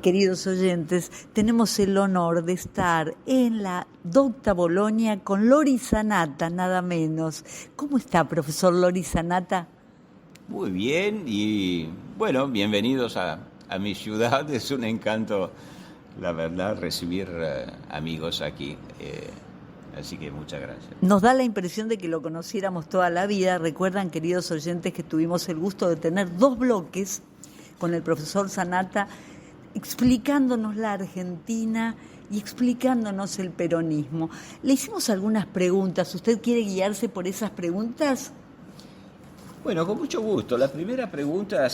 Queridos oyentes, tenemos el honor de estar en la Docta Bologna con Lori Zanatta, nada menos. ¿Cómo está, profesor Lori Zanatta? Muy bien y bueno, bienvenidos a mi ciudad. Es un encanto, la verdad, recibir amigos aquí. Así que muchas gracias. Nos da la impresión de que lo conociéramos toda la vida. Recuerdan, queridos oyentes, que tuvimos el gusto de tener 2 bloques con el profesor Zanatta explicándonos la Argentina y explicándonos el peronismo. Le hicimos algunas preguntas. ¿Usted quiere guiarse por esas preguntas? Bueno, con mucho gusto. La primera pregunta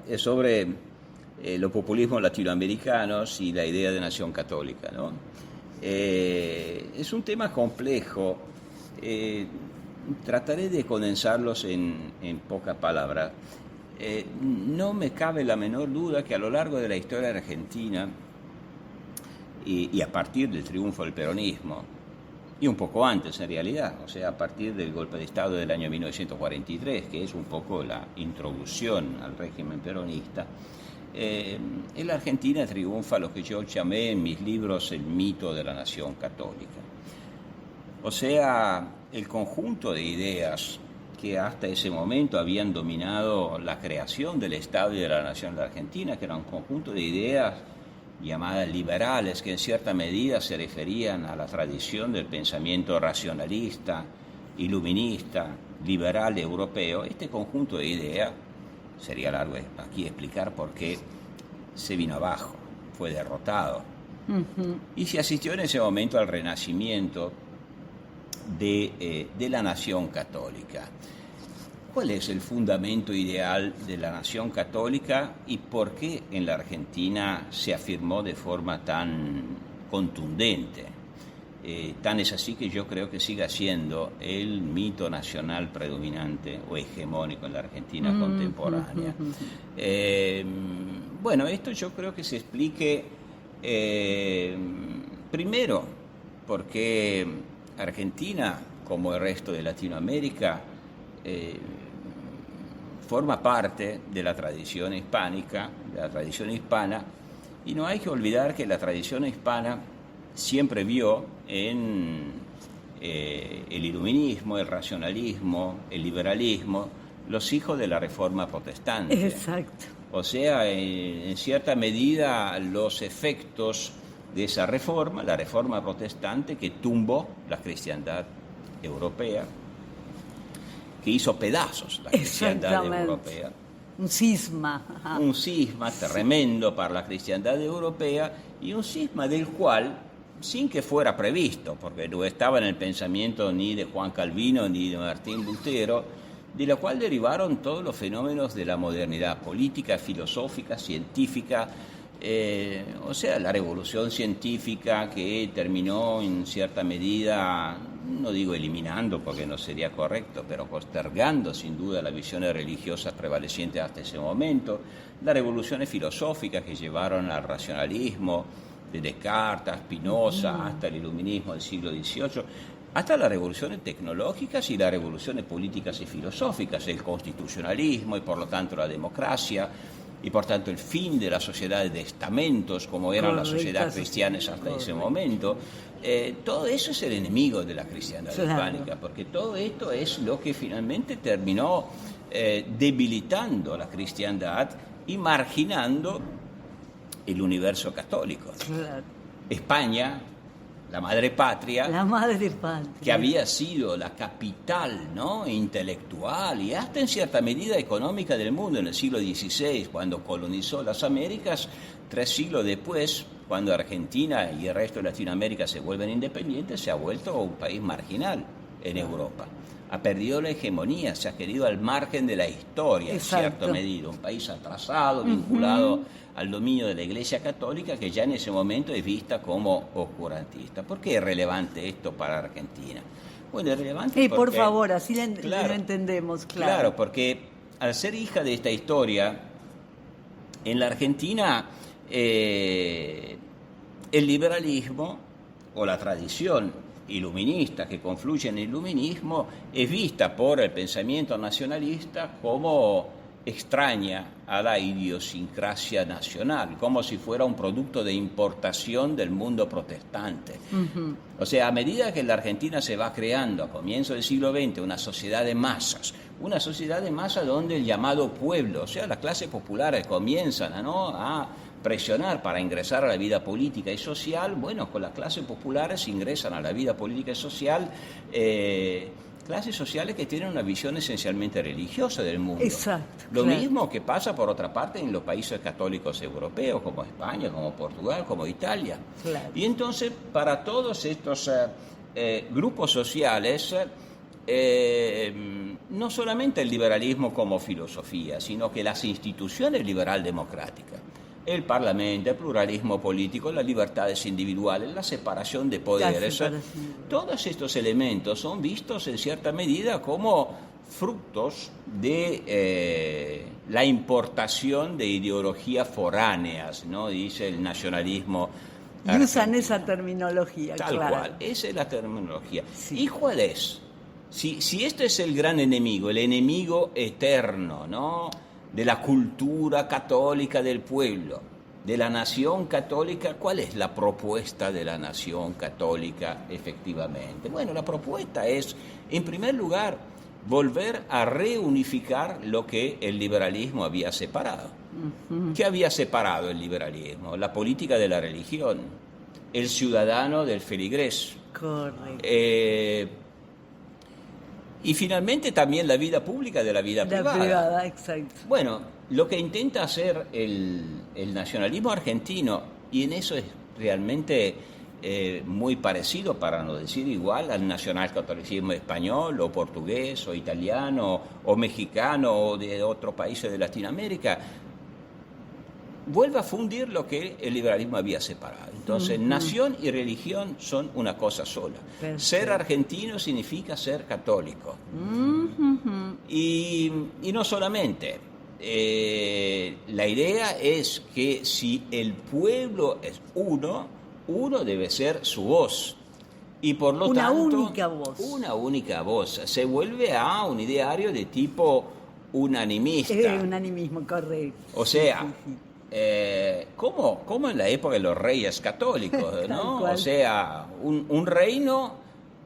es sobre los populismos latinoamericanos y la idea de nación católica, ¿no? Es un tema complejo. Trataré de condensarlos en pocas palabras. No me cabe la menor duda que a lo largo de la historia argentina y a partir del triunfo del peronismo, y un poco antes en realidad, o sea, a partir del golpe de Estado del año 1943, que es un poco la introducción al régimen peronista, en la Argentina triunfa lo que yo llamé en mis libros el mito de la nación católica. O sea, el conjunto de ideas que hasta ese momento habían dominado la creación del Estado y de la nación de la Argentina, que era un conjunto de ideas llamadas liberales, que en cierta medida se referían a la tradición del pensamiento racionalista, iluminista, liberal europeo. Este conjunto de ideas, sería largo aquí explicar por qué se vino abajo, fue derrotado. Y se asistió en ese momento al renacimiento de la nación católica. ¿Cuál es el fundamento ideal de la nación católica y por qué en la Argentina se afirmó de forma tan contundente? Tan es así que yo creo que siga siendo el mito nacional predominante o hegemónico en la Argentina contemporánea. Bueno, esto yo creo que se explique primero porque Argentina, como el resto de Latinoamérica, forma parte de la tradición hispánica, de la tradición hispana, y no hay que olvidar que la tradición hispana siempre vio en el iluminismo, el racionalismo, el liberalismo, los hijos de la Reforma protestante. Exacto. O sea, en cierta medida los efectos de esa reforma, la Reforma protestante que tumbó la cristiandad europea, que hizo pedazos la cristiandad europea. Un cisma. Ajá. Un cisma tremendo para la cristiandad europea y un cisma del cual, sin que fuera previsto, porque no estaba en el pensamiento ni de Juan Calvino ni de Martín Lutero, de la cual derivaron todos los fenómenos de la modernidad política, filosófica, científica, o sea, la revolución científica que terminó en cierta medida, no digo eliminando porque no sería correcto, pero postergando sin duda las visiones religiosas prevalecientes hasta ese momento, las revoluciones filosóficas que llevaron al racionalismo, de Descartes, Spinoza, hasta el iluminismo del siglo XVIII, hasta las revoluciones tecnológicas y las revoluciones políticas y filosóficas, el constitucionalismo y por lo tanto la democracia, y por tanto el fin de las sociedades de estamentos como eran las sociedades cristianas hasta ese momento. Todo eso es el enemigo de la cristiandad hispánica, porque todo esto es lo que finalmente terminó debilitando la cristiandad y marginando el universo católico. Claro. España, la madre patria, que había sido la capital, ¿no?, intelectual y hasta en cierta medida económica del mundo en el siglo XVI, cuando colonizó las Américas. 3 siglos después, cuando Argentina y el resto de Latinoamérica se vuelven independientes, se ha vuelto un país marginal en Europa. Ha perdido la hegemonía, se ha quedado al margen de la historia, en cierta medida. Un país atrasado, vinculado al dominio de la Iglesia Católica, que ya en ese momento es vista como oscurantista. ¿Por qué es relevante esto para Argentina? Bueno, es relevante porque... por favor, así lo entendemos, claro. Claro, porque al ser hija de esta historia, en la Argentina el liberalismo o la tradición iluminista que confluye en el iluminismo es vista por el pensamiento nacionalista como extraña a la idiosincrasia nacional, como si fuera un producto de importación del mundo protestante. Uh-huh. O sea, a medida que la Argentina se va creando a comienzos del siglo XX una sociedad de masas donde el llamado pueblo, o sea, las clases populares comienzan a presionar para ingresar a la vida política y social. Bueno, con las clases populares ingresan a la vida política y social clases sociales que tienen una visión esencialmente religiosa del mundo. Exacto. Lo mismo que pasa, por otra parte, en los países católicos europeos, como España, como Portugal, como Italia. Claro. Y entonces, para todos estos grupos sociales, no solamente el liberalismo como filosofía, sino que las instituciones liberal-democráticas, el Parlamento, el pluralismo político, las libertades individuales, la separación de poderes, todos estos elementos son vistos en cierta medida como frutos de la importación de ideologías foráneas, ¿no? Dice el nacionalismo argentino. Y usan esa terminología, Tal claro. cual, esa es la terminología. Sí. ¿Y cuál es? Si este es el gran enemigo, el enemigo eterno, ¿no?, de la cultura católica del pueblo, de la nación católica, ¿cuál es la propuesta de la nación católica efectivamente? Bueno, la propuesta es, en primer lugar, volver a reunificar lo que el liberalismo había separado. Uh-huh. ¿Qué había separado el liberalismo? La política de la religión, el ciudadano del feligrés. Correcto. Y finalmente también la vida pública de la vida privada. La privada, exacto. Bueno, lo que intenta hacer el nacionalismo argentino, y en eso es realmente muy parecido, para no decir igual, al nacionalcatolicismo español, o portugués, o italiano, o mexicano, o de otros países de Latinoamérica, vuelve a fundir lo que el liberalismo había separado. Entonces, nación y religión son una cosa sola. Perfecto. Ser argentino significa ser católico. Y no solamente. La idea es que si el pueblo es uno debe ser su voz. Y por lo tanto, una única voz. Se vuelve a un ideario de tipo unanimista. Unanimismo, correcto. O sea, como en la época de los reyes católicos, ¿no? O sea, un reino,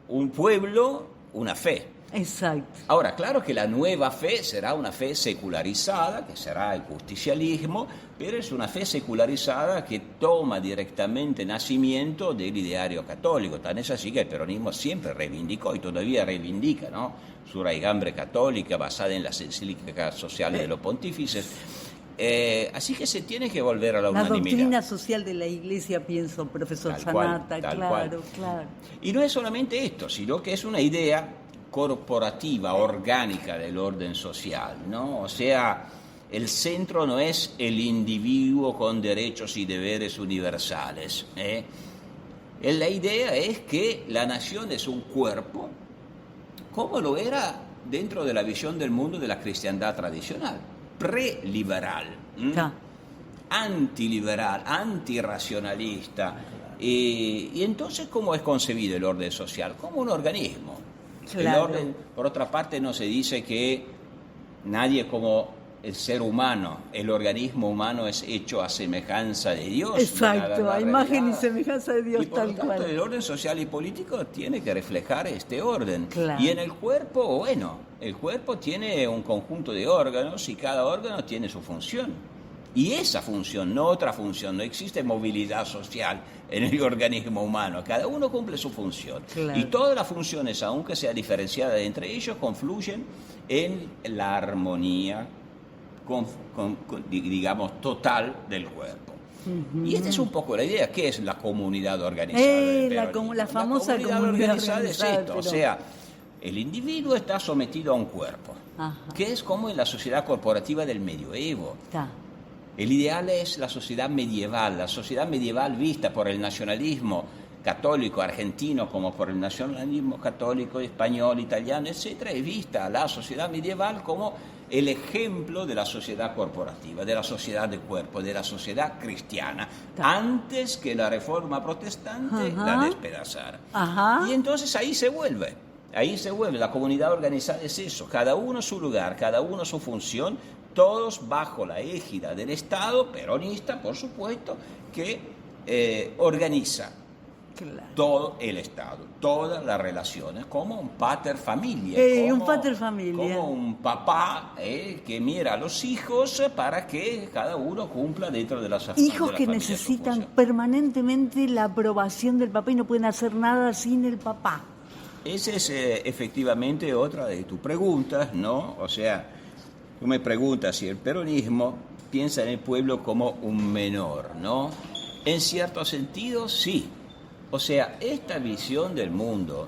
un pueblo, una fe. Exacto. Ahora, claro que la nueva fe será una fe secularizada, que será el justicialismo, pero es una fe secularizada que toma directamente nacimiento del ideario católico. Tan es así que el peronismo siempre reivindicó y todavía reivindica, ¿no?, su raigambre católica basada en las encíclicas sociales de los pontífices. Así que se tiene que volver a la unanimidad. La doctrina social de la Iglesia, pienso, profesor Sanata, claro. Y no es solamente esto, sino que es una idea corporativa, orgánica del orden social, ¿no? O sea, el centro no es el individuo con derechos y deberes universales. La idea es que la nación es un cuerpo, como lo era dentro de la visión del mundo de la cristiandad tradicional, preliberal, antiliberal, antirracionalista. Y entonces, ¿cómo es concebido el orden social? Como un organismo. Claro. El orden, por otra parte, no se dice que nadie como el ser humano, el organismo humano es hecho a semejanza de Dios. Exacto, a imagen y semejanza de Dios, y por tal lo tanto, cual. El orden social y político tiene que reflejar este orden. Claro. Y en el cuerpo, bueno, el cuerpo tiene un conjunto de órganos y cada órgano tiene su función. Y esa función, no otra función, no existe movilidad social en el organismo humano, cada uno cumple su función. Claro. Y todas las funciones, aunque sean diferenciadas entre ellos, confluyen en la armonía, digamos, total del cuerpo. Uh-huh. Y esta es un poco la idea. ¿Qué es la comunidad organizada? La famosa comunidad organizada es esto, o sea, el individuo está sometido a un cuerpo, que es como en la sociedad corporativa del medioevo. El ideal es la sociedad medieval vista por el nacionalismo católico argentino como por el nacionalismo católico español, italiano, etcétera, es vista la sociedad medieval como el ejemplo de la sociedad corporativa, de la sociedad de cuerpo, de la sociedad cristiana, antes que la reforma protestante la despedazara. Y entonces ahí se vuelve, la comunidad organizada es eso, cada uno su lugar, cada uno su función, todos bajo la égida del Estado peronista, por supuesto, que organiza todo el Estado, todas las relaciones, como un pater familia, como un papá que mira a los hijos para que cada uno cumpla dentro de las hijos que necesitan permanentemente la aprobación del papá y no pueden hacer nada sin el papá. Esa es efectivamente otra de tus preguntas, ¿no? O sea, tú me preguntas si el peronismo piensa en el pueblo como un menor, ¿no? En cierto sentido, sí. O sea, esta visión del mundo,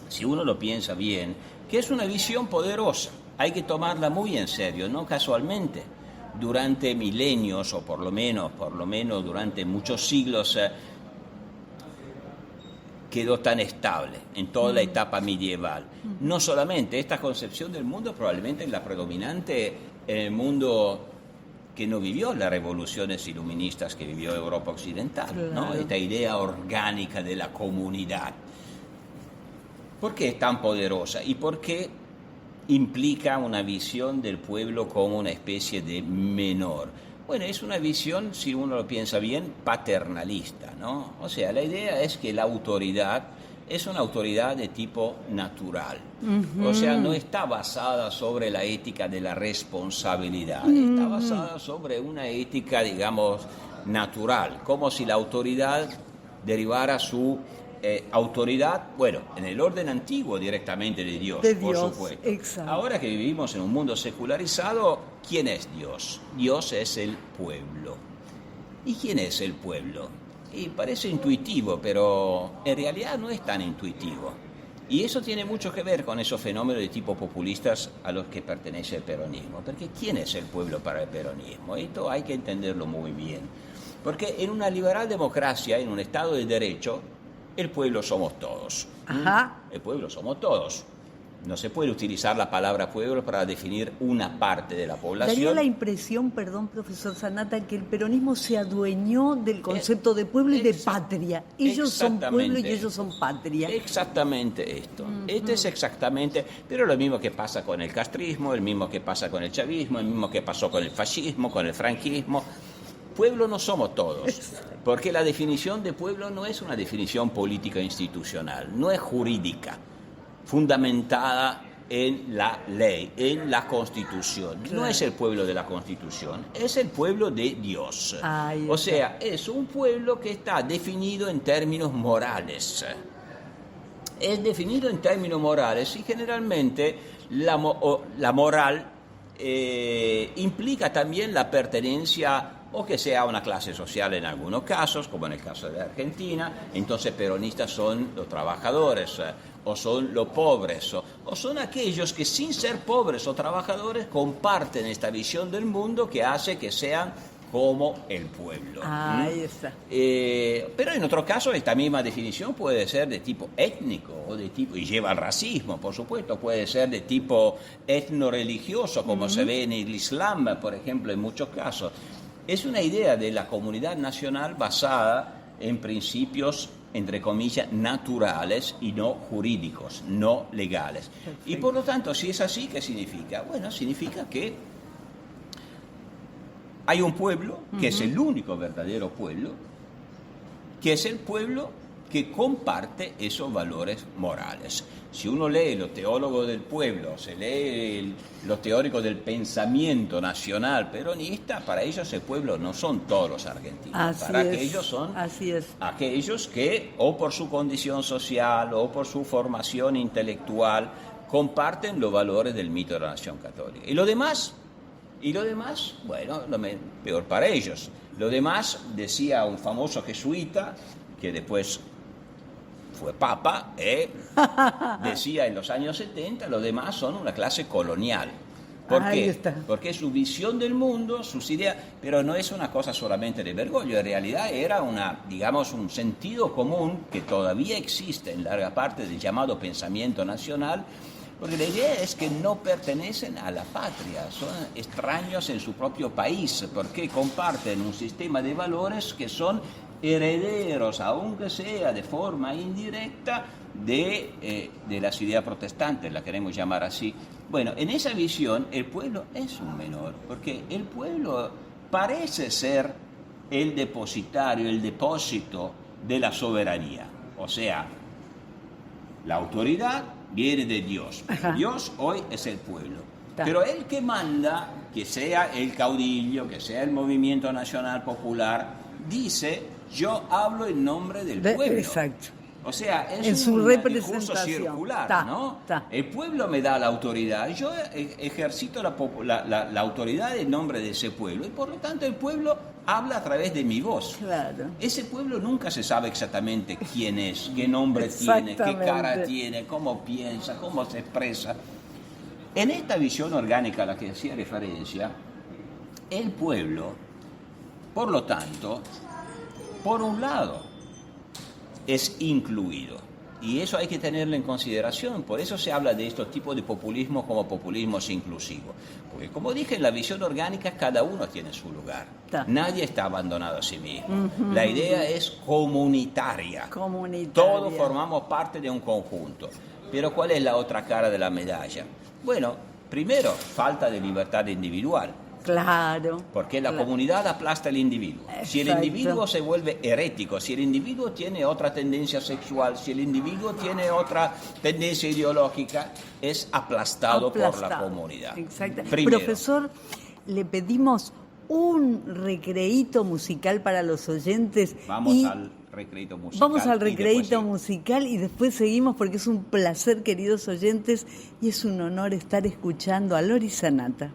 si uno lo piensa bien, que es una visión poderosa, hay que tomarla muy en serio, no casualmente. Durante milenios, o por lo menos durante muchos siglos, quedó tan estable en toda la etapa medieval. No solamente esta concepción del mundo probablemente es la predominante en el mundo que no vivió las revoluciones iluministas que vivió Europa Occidental, claro, ¿no? Esta idea orgánica de la comunidad. ¿Por qué es tan poderosa? ¿Y por qué implica una visión del pueblo como una especie de menor? Bueno, es una visión, si uno lo piensa bien, paternalista, ¿no? O sea, la idea es que la autoridad es una autoridad de tipo natural. O sea, no está basada sobre la ética de la responsabilidad, está basada sobre una ética, digamos, natural, como si la autoridad derivara su autoridad, bueno, en el orden antiguo directamente de Dios, por supuesto. Exacto. Ahora que vivimos en un mundo secularizado, ¿quién es Dios? Dios es el pueblo. ¿Y quién es el pueblo? Y parece intuitivo, pero en realidad no es tan intuitivo. Y eso tiene mucho que ver con esos fenómenos de tipo populistas a los que pertenece el peronismo. Porque ¿quién es el pueblo para el peronismo? Esto hay que entenderlo muy bien. Porque en una liberal democracia, en un Estado de Derecho, el pueblo somos todos. Ajá. El pueblo somos todos. No se puede utilizar la palabra pueblo para definir una parte de la población. Daría la impresión, perdón, profesor Sanata, que el peronismo se adueñó del concepto de pueblo y de patria. Ellos son pueblo y ellos son patria. Exactamente esto. Este es exactamente, pero lo mismo que pasa con el castrismo, el mismo que pasa con el chavismo, el mismo que pasó con el fascismo, con el franquismo. Pueblo no somos todos, porque la definición de pueblo no es una definición política institucional, no es jurídica, fundamentada en la ley, en la Constitución. Claro. No es el pueblo de la Constitución, es el pueblo de Dios. O sea, es un pueblo que está definido en términos morales. Es definido en términos morales y generalmente la moral implica también la pertenencia o que sea una clase social en algunos casos, como en el caso de Argentina. Entonces peronistas son los trabajadores, o son los pobres, o son aquellos que sin ser pobres o trabajadores comparten esta visión del mundo que hace que sean como el pueblo. Ahí está. Pero en otro caso esta misma definición puede ser de tipo étnico, o de tipo, y lleva al racismo, por supuesto, puede ser de tipo etno-religioso, como se ve en el Islam, por ejemplo, en muchos casos. Es una idea de la comunidad nacional basada en principios, entre comillas, naturales y no jurídicos, no legales. Perfecto. Y por lo tanto, si es así, ¿qué significa? Bueno, significa que hay un pueblo, que es el único verdadero pueblo, que es el pueblo que comparte esos valores morales. Si uno lee los teólogos del pueblo, se lee los teóricos del pensamiento nacional peronista, para ellos el pueblo no son todos los argentinos. Para aquellos son aquellos que, o por su condición social, o por su formación intelectual, comparten los valores del mito de la nación católica. Y lo demás, bueno, peor para ellos. Lo demás, decía un famoso jesuita, que después fue papa, decía en los años 70, los demás son una clase colonial. ¿Por qué? Porque su visión del mundo, sus ideas, pero no es una cosa solamente de Bergoglio, en realidad era un sentido común que todavía existe en larga parte del llamado pensamiento nacional, porque la idea es que no pertenecen a la patria, son extraños en su propio país, porque comparten un sistema de valores que son herederos, aunque sea de forma indirecta, de las ideas protestantes, la queremos llamar así. Bueno, en esa visión el pueblo es un menor, porque el pueblo parece ser el depositario, el depósito de la soberanía. O sea, la autoridad viene de Dios. Dios hoy es el pueblo. Pero el que manda, que sea el caudillo, que sea el movimiento nacional popular, dice, yo hablo en nombre del pueblo. Exacto. O sea, es en su discurso circular, ¿no? El pueblo me da la autoridad, yo ejercito la autoridad en nombre de ese pueblo, y por lo tanto el pueblo habla a través de mi voz. Claro. Ese pueblo nunca se sabe exactamente quién es, qué nombre tiene, qué cara tiene, cómo piensa, cómo se expresa. En esta visión orgánica a la que hacía referencia, el pueblo, por lo tanto, por un lado, es incluido. Y eso hay que tenerlo en consideración. Por eso se habla de estos tipos de populismo como populismos inclusivos. Porque, como dije, en la visión orgánica cada uno tiene su lugar. Nadie está abandonado a sí mismo. La idea es comunitaria. Todos formamos parte de un conjunto. Pero ¿cuál es la otra cara de la medalla? Bueno, primero, falta de libertad individual. Claro. Porque la comunidad aplasta al individuo. Exacto. Si el individuo se vuelve herético, si el individuo tiene otra tendencia sexual, si el individuo tiene otra tendencia ideológica, es aplastado por la comunidad. Exacto. Primero. Profesor, le pedimos un recreíto musical para los oyentes. Vamos al recreíto musical. Vamos al recreíto musical y después seguimos, porque es un placer, queridos oyentes, y es un honor estar escuchando a Loris Sanata.